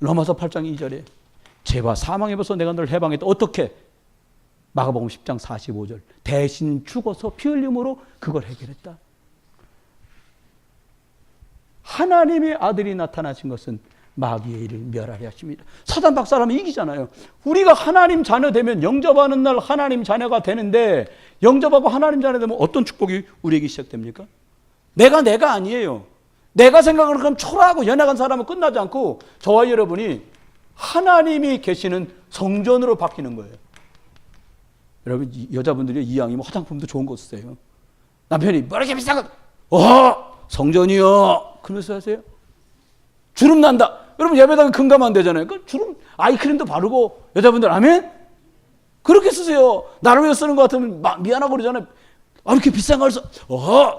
로마서 8장 2절에 죄와 사망에 벌써 내가 널 해방했다. 어떻게? 마가복음 10장 45절 대신 죽어서 피 흘림으로 그걸 해결했다. 하나님의 아들이 나타나신 것은 마귀의 일을 멸하려 하십니다. 사단 박살하면 이기잖아요. 우리가 하나님 자녀 되면 영접하는 날 하나님 자녀가 되는데 영접하고 하나님 자녀 되면 어떤 축복이 우리에게 시작됩니까? 내가 아니에요. 내가 생각을 그럼 초라하고 연약한 사람은 끝나지 않고 저와 여러분이 하나님이 계시는 성전으로 바뀌는 거예요. 여러분 여자분들이 이왕이면 화장품도 좋은 거 쓰세요. 남편이 뭐 이렇게 비싼 거 성전이요. 그러면서 하세요. 주름 난다. 여러분 예배당에 금가면 안 되잖아요. 그 주름 아이크림도 바르고 여자분들 아멘? 그렇게 쓰세요. 나를 위해 쓰는 것 같으면 미안하고 그러잖아요. 이렇게 비싼 걸 써.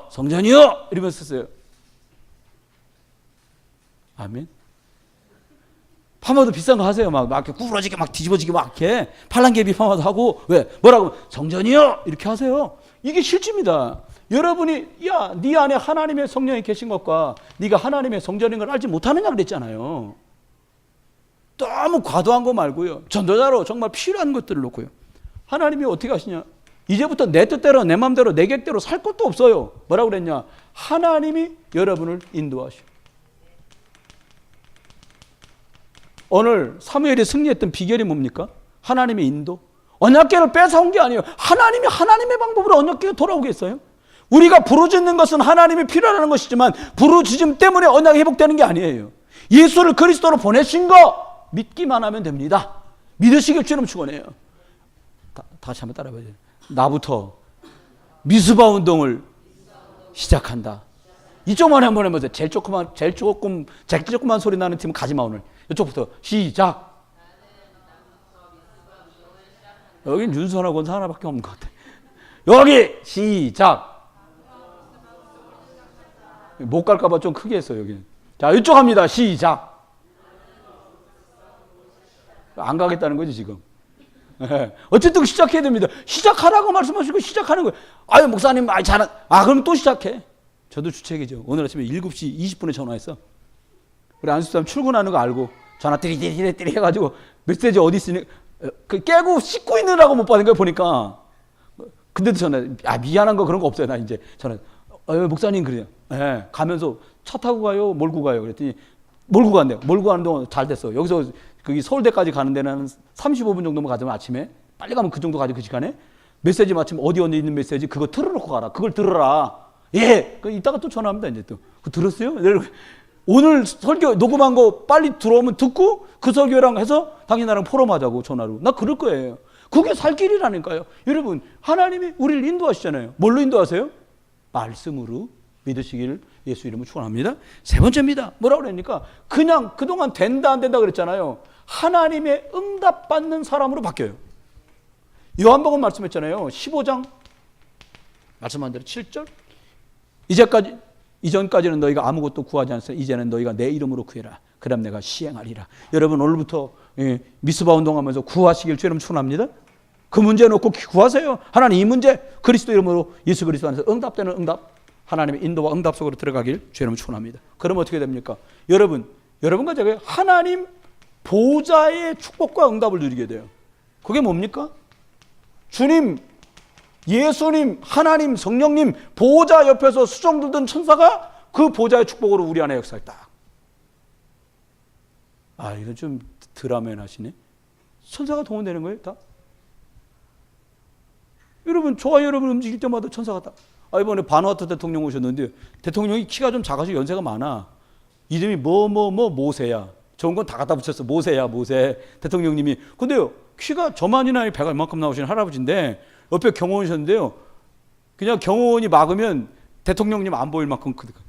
성전이요. 이러면서 쓰세요. 아멘. 파마도 비싼 거 하세요. 막 이렇게 구부러지게 막 뒤집어지게 막 이렇게 팔랑개비 파마도 하고 왜 뭐라고 성전이요 이렇게 하세요. 이게 실제입니다. 여러분이 네 안에 하나님의 성령이 계신 것과 네가 하나님의 성전인 걸 알지 못하느냐 그랬잖아요. 너무 과도한 거 말고요. 전도자로 정말 필요한 것들을 놓고요. 하나님이 어떻게 하시냐? 이제부터 내 뜻대로 내 마음대로 내 계획대로 살 것도 없어요. 뭐라고 그랬냐? 하나님이 여러분을 인도하셔. 오늘 사무엘이 승리했던 비결이 뭡니까? 하나님의 인도. 언약궤를 뺏어온 게 아니에요. 하나님이 하나님의 방법으로 언약궤가 돌아오겠어요? 우리가 부르짖는 것은 하나님이 필요하다는 것이지만 부르짖음 때문에 언약이 회복되는 게 아니에요. 예수를 그리스도로 보내신 거 믿기만 하면 됩니다. 믿으시길 주님 축원해요. 다시 한번 따라해봐요. 나부터 미스바 운동을 시작한다. 이쪽만 한번 해보세요. 제일 조그만 소리 나는 팀은 가지마 오늘. 이쪽부터 시작. 여긴 윤선하고 하나밖에 없는 것 같아. 여기 시작. 못 갈까봐 좀 크게 했어요. 여기. 자, 이쪽 합니다. 시작. 안 가겠다는 거지 지금. 어쨌든 시작해야 됩니다. 시작하라고 말씀하시고 시작하는 거예요. 아유 목사님 그럼 또 시작해. 저도 주책이죠. 오늘 아침에 7시 20분에 전화했어. 우리 안수사님 출근하는 거 알고 전화 띠리띠리 해가지고 메시지 어디 있으니 깨고 씻고 있느라고 못 받은 거예요 보니까. 근데도 전화 미안한 거 그런 거 없어요. 나 이제 전화 목사님 그래요. 가면서 차 타고 가요 몰고 가요 그랬더니 몰고 간대요. 몰고 가는 동안 잘 됐어. 여기서 거기 서울대까지 가는 데는 한 35분 정도만 가자면 아침에 빨리 가면 그 정도 가죠 그 시간에. 메시지 마침 어디 있는 메시지 그거 틀어놓고 가라. 그걸 들어라. 예. 이따가 또 전화합니다 이제 또. 그거 들었어요? 오늘 설교 녹음한 거 빨리 들어오면 듣고 그 설교랑 해서 당신 나랑 포럼하자고 전화로. 나 그럴 거예요. 그게 살 길이라니까요. 여러분 하나님이 우리를 인도하시잖아요. 뭘로 인도하세요? 말씀으로 믿으시기를 예수 이름으로 축원합니다. 세 번째입니다. 뭐라고 그러니까 그냥 그동안 된다 안 된다 그랬잖아요. 하나님의 응답받는 사람으로 바뀌어요. 요한복음 말씀했잖아요. 15장 말씀한 대로 7절 이전까지는 너희가 아무것도 구하지 않았어. 이제는 너희가 내 이름으로 구해라. 그럼 내가 시행하리라. 여러분 오늘부터 미스바 운동하면서 구하시길 주님 축원합니다. 그 문제 놓고 구하세요. 하나님 이 문제 그리스도 이름으로 예수 그리스도 안에서 응답되는 응답 하나님의 인도와 응답 속으로 들어가길 주님 축원합니다. 그럼 어떻게 됩니까? 여러분과 제가 하나님 보좌의 축복과 응답을 누리게 돼요. 그게 뭡니까? 주님, 예수님, 하나님, 성령님 보좌 옆에서 수종 들던 천사가 그 보좌의 축복으로 우리 안에 역사했다. 이거 좀 드라마에 하시네. 천사가 동원되는 거예요, 다. 여러분, 저와 여러분 움직일 때마다 천사가 다. 이번에 바누아투 대통령 오셨는데 대통령이 키가 좀 작아서 연세가 많아. 이름이 모세야. 좋은 건 다 갖다 붙였어. 모세. 대통령님이. 근데요, 키가 저만이나 배가 이만큼 나오시는 할아버지인데 옆에 경호원 오셨는데요. 그냥 경호원이 막으면 대통령님 안 보일 만큼 크더라고요.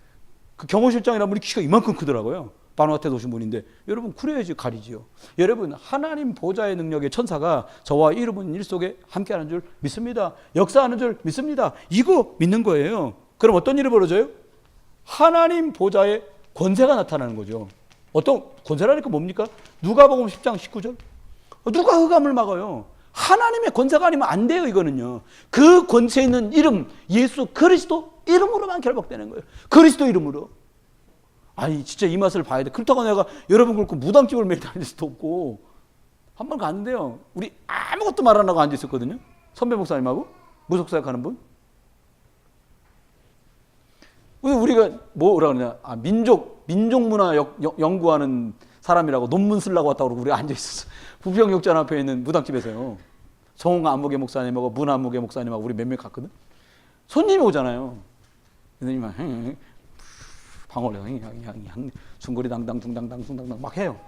그 경호실장이라는 분이 키가 이만큼 크더라고요. 바누아투에 오신 분인데 여러분 그래야지 가리지요. 여러분 하나님 보좌의 능력의 천사가 저와 여러분 일 속에 함께하는 줄 믿습니다. 역사하는 줄 믿습니다. 이거 믿는 거예요. 그럼 어떤 일이 벌어져요? 하나님 보좌의 권세가 나타나는 거죠. 어떤 권세라니까 뭡니까? 누가복음 10장 19절. 누가 흑암을 막아요? 하나님의 권세가 아니면 안 돼요. 이거는요. 그 권세 있는 이름 예수 그리스도 이름으로만 결박되는 거예요. 그리스도 이름으로. 진짜 이 맛을 봐야 돼. 그렇다고 내가 여러분 그렇고 무당집을 매일 다닐 수도 없고. 한 번 갔는데요. 우리 아무것도 말 안 하고 앉아 있었거든요. 선배 목사님하고 무속사역 하는 분. 우리가 뭐라 그러냐? 민족 문화 연구하는 사람이라고 논문 쓰려고 왔다고 그러고 우리가 앉아 있었어. 부평역전 앞에 있는 무당집에서요. 성홍 안목의 목사님하고 문 안목의 목사님하고 우리 몇 명 갔거든. 손님이 오잖아요. 선생님이 방울레 중거리 당당 둥당당 둥당당 막 해요.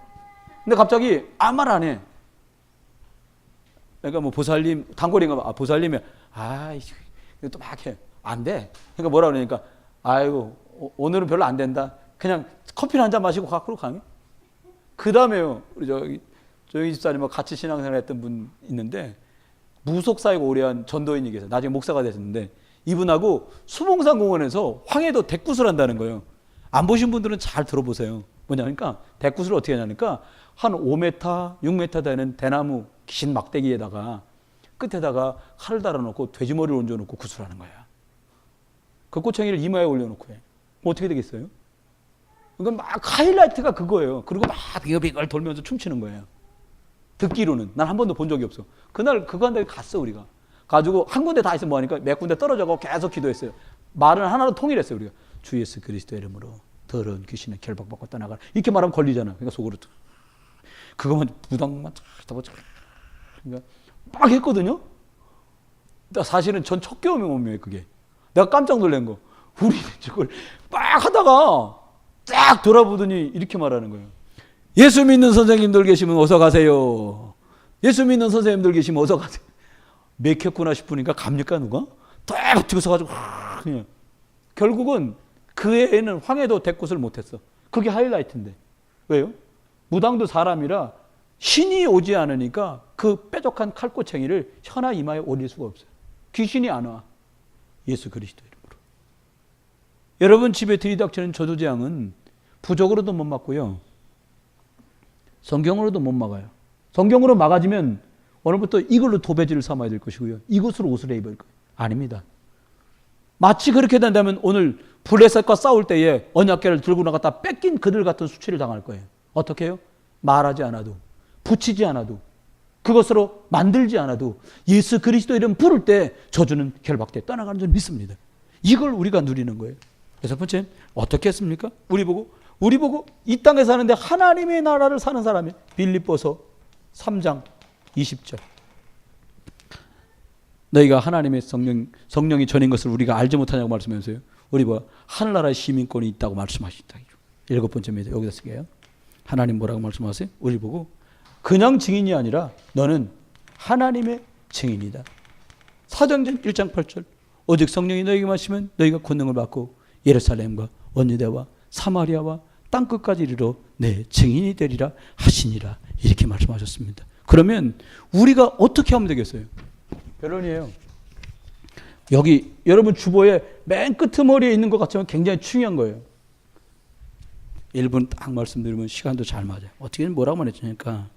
근데 갑자기 아무 말 안 해. 그러니까 뭐 보살님 단골인가 보살님이 이거 또 막 해. 안 돼. 그러니까 뭐라 그러니까 아이고 오늘은 별로 안 된다. 그냥 커피를 한 잔 마시고 밖으로 가면. 그 다음에요. 우리 저희 집사님하고 같이 신앙생활 했던 분 있는데 무속사역 오래 한 전도인이 계세요. 나중에 목사가 되셨는데 이분하고 수봉산 공원에서 황해도 대굿을 한다는 거예요. 안 보신 분들은 잘 들어보세요. 뭐냐니까 대굿을 어떻게 하냐니까 한 5m, 6m 되는 대나무 긴 막대기에다가 끝에다가 칼을 달아놓고 돼지머리를 얹어놓고 구슬하는 거야. 그 꼬챙이를 이마에 올려놓고 해. 어떻게 되겠어요? 그러니까 막 하이라이트가 그거예요. 그리고 막 비글비글 돌면서 춤추는 거예요. 듣기로는. 난 한 번도 본 적이 없어. 그날 그거 한 데 갔어 우리가. 가지고 한 군데 다 있으면 뭐하니까 몇 군데 떨어져가고 계속 기도했어요. 말은 하나로 통일했어요 우리가. 주 예수 그리스도 이름으로 더러운 귀신을 결박받고 떠나가라. 이렇게 말하면 걸리잖아. 그러니까 속으로 그거만 무당만 그러니까 막 했거든요. 사실은 전 첫 경험이에요 그게. 내가 깜짝 놀란 거. 우리는 저걸 막 하다가 딱 돌아보더니 이렇게 말하는 거예요. 예수 믿는 선생님들 계시면 어서 가세요. 예수 믿는 선생님들 계시면 어서 가세요. 맥혔구나 싶으니까 갑니까 누가? 딱 뒤로 서가지고 그냥. 결국은 그 애는 황해도 대굿을 못했어. 그게 하이라이트인데. 왜요? 무당도 사람이라 신이 오지 않으니까 그 뾰족한 칼꼬챙이를 혀나 이마에 올릴 수가 없어요. 귀신이 안 와. 예수 그리스도 이름으로. 여러분 집에 들이닥치는 저주재앙은 부적으로도 못 막고요. 성경으로도 못 막아요. 성경으로 막아지면 오늘부터 이걸로 도배지를 삼아야 될 것이고요. 이것으로 옷을 입을 거예요. 아닙니다. 마치 그렇게 된다면 오늘 블레셋과 싸울 때에 언약궤를 들고 나갔다 뺏긴 그들 같은 수치를 당할 거예요. 어떻게 해요? 말하지 않아도, 붙이지 않아도, 그것으로 만들지 않아도 예수 그리스도 이름 부를 때 저주는 결박돼 떠나가는 줄 믿습니다. 이걸 우리가 누리는 거예요. 여섯 번째, 어떻게 했습니까? 우리 보고 이 땅에 사는데 하나님의 나라를 사는 사람이 빌립보서 3장 20절. 너희가 하나님의 성령이 전인 것을 우리가 알지 못하냐고 말씀하면서요. 우리 하늘나라의 시민권이 있다고 말씀하신다. 일곱 번째입니다. 여기다 쓰게요. 하나님 뭐라고 말씀하세요? 우리 보고 그냥 증인이 아니라 너는 하나님의 증인이다. 사도행전 1장 8절. 오직 성령이 너희에게 마시면 너희가 권능을 받고 예루살렘과 온 유대와 사마리아와 땅끝까지 이르러 내 증인이 되리라 하시니라. 이렇게 말씀하셨습니다. 그러면 우리가 어떻게 하면 되겠어요? 결론이에요. 여기 여러분 주보에 맨 끄트머리에 있는 것 같지만 굉장히 중요한 거예요. 1분 딱 말씀드리면 시간도 잘 맞아요. 어떻게 뭐라고 말했으니까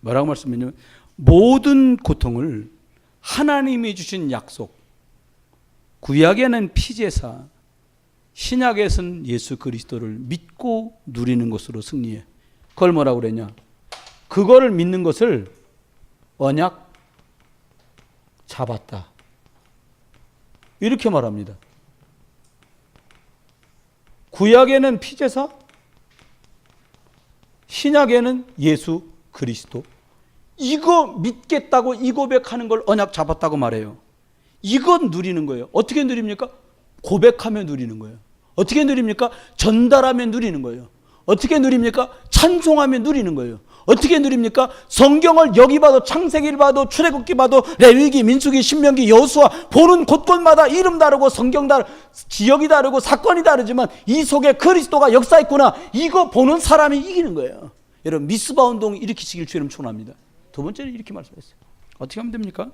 뭐라고 말씀드리냐면 모든 고통을 하나님이 주신 약속, 구약에는 피제사, 신약에서는 예수 그리스도를 믿고 누리는 것으로 승리해. 그걸 뭐라고 그랬냐? 그거를 믿는 것을 언약 잡았다. 이렇게 말합니다. 구약에는 피제사, 신약에는 예수 그리스도. 이거 믿겠다고 이 고백하는 걸 언약 잡았다고 말해요. 이건 누리는 거예요. 어떻게 누립니까? 고백하며 누리는 거예요. 어떻게 누립니까? 전달하며 누리는 거예요. 어떻게 누립니까? 찬송하며 누리는 거예요. 어떻게 누립니까? 성경을 여기 봐도 창세기를 봐도 출애굽기 봐도 레위기, 민수기, 신명기, 여호수아 보는 곳곳마다 이름 다르고 성경 다르고 지역이 다르고 사건이 다르지만 이 속에 그리스도가 역사했구나. 이거 보는 사람이 이기는 거예요. 여러분 미스바 운동 일으키시길 주님 축원합니다. 두 번째는 이렇게 말씀했어요. 어떻게 하면 됩니까?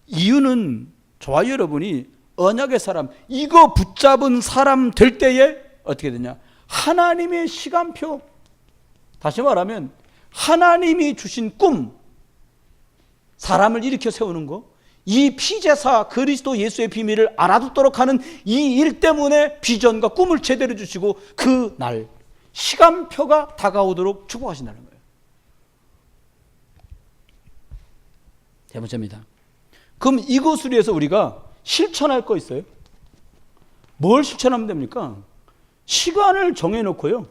이유는 저와 여러분이 언약의 사람, 이거 붙잡은 사람 될 때에 어떻게 되냐? 하나님의 시간표, 다시 말하면 하나님이 주신 꿈, 사람을 일으켜 세우는 거, 이 피제사 그리스도 예수의 비밀을 알아듣도록 하는 이 일 때문에 비전과 꿈을 제대로 주시고 그 날 시간표가 다가오도록 축복하신다는 거예요. 세 번째입니다. 그럼 이것을 위해서 우리가 실천할 거 있어요? 뭘 실천하면 됩니까? 시간을 정해놓고요.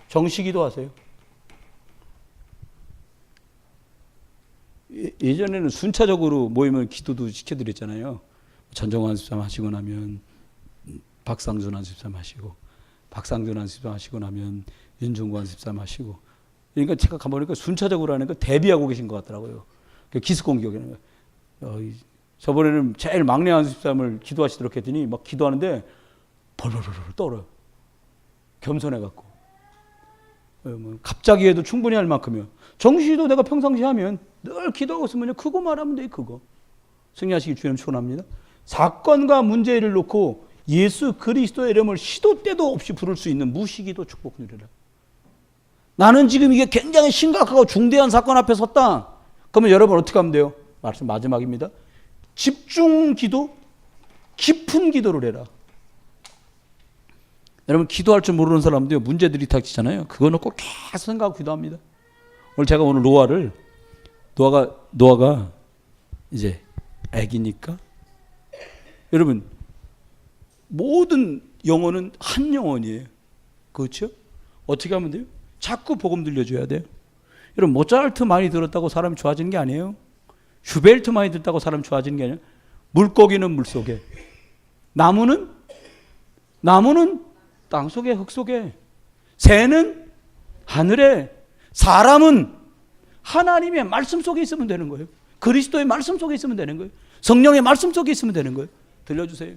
정시기도 하세요. 예전에는 순차적으로 모이면 기도도 시켜드렸잖아요. 전정환 집사 하시고 나면 박상준 집사 하시고, 박상준 집사 하시고 나면 윤중관 집사 하시고. 그러니까 제가 가보니까 순차적으로 하는 거 대비하고 계신 것 같더라고요. 기습 공격이라는 거예요. 저번에는 제일 막내 한 집사님을 기도하시도록 했더니 막 기도하는데 벌벌벌 떨어요. 겸손해갖고. 갑자기 해도 충분히 할 만큼이요. 정시도 내가 평상시 하면 늘 기도하고 있으면 그거 말하면 돼, 그거. 승리하시기 주님 축원합니다. 사건과 문제를 놓고 예수 그리스도의 이름을 시도 때도 없이 부를 수 있는 무시기도 축복 누리라. 나는 지금 이게 굉장히 심각하고 중대한 사건 앞에 섰다. 그러면 여러분 어떻게 하면 돼요? 말씀 마지막입니다. 집중 기도, 깊은 기도를 해라. 여러분 기도할 줄 모르는 사람도요 문제들이 닥치잖아요. 그거 놓고 계속 생각하고 기도합니다. 오늘 제가 노아가 이제 아기니까 여러분 모든 영혼은 한 영혼이에요. 그렇죠? 어떻게 하면 돼요? 자꾸 복음 들려줘야 돼요. 여러분 모차르트 많이 들었다고 사람이 좋아지는 게 아니에요. 슈베르트 많이 듣다고 사람이 좋아지는 게 아니에요. 물고기는 물속에, 나무는 땅속에, 흙속에, 새는 하늘에, 사람은 하나님의 말씀 속에 있으면 되는 거예요. 그리스도의 말씀 속에 있으면 되는 거예요. 성령의 말씀 속에 있으면 되는 거예요. 들려주세요.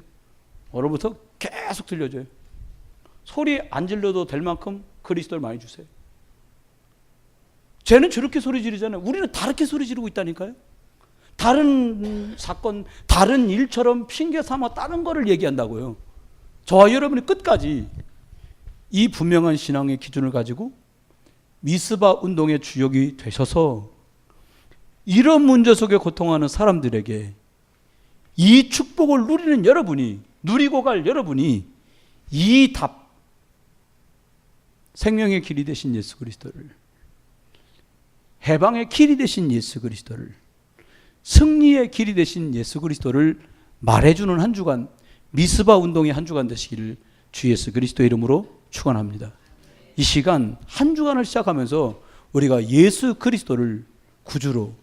오늘부터 계속 들려줘요. 소리 안 질러도 될 만큼 그리스도를 많이 주세요. 쟤는 저렇게 소리 지르잖아요. 우리는 다르게 소리 지르고 있다니까요. 다른 사건, 다른 일처럼 핑계 삼아 다른 거를 얘기한다고요. 저와 여러분이 끝까지 이 분명한 신앙의 기준을 가지고 미스바 운동의 주역이 되셔서 이런 문제 속에 고통하는 사람들에게 이 축복을 누리는 여러분이, 누리고 갈 여러분이 이 답, 생명의 길이 되신 예수 그리스도를, 해방의 길이 되신 예수 그리스도를, 승리의 길이 되신 예수 그리스도를 말해주는 한 주간, 미스바 운동의 한 주간 되시기를 주 예수 그리스도의 이름으로 축원합니다. 이 시간 한 주간을 시작하면서 우리가 예수 그리스도를 구주로,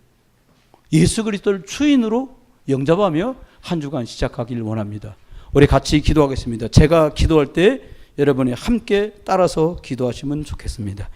예수 그리스도를 주인으로 영접하며 한 주간 시작하기를 원합니다. 우리 같이 기도하겠습니다. 제가 기도할 때 여러분이 함께 따라서 기도하시면 좋겠습니다.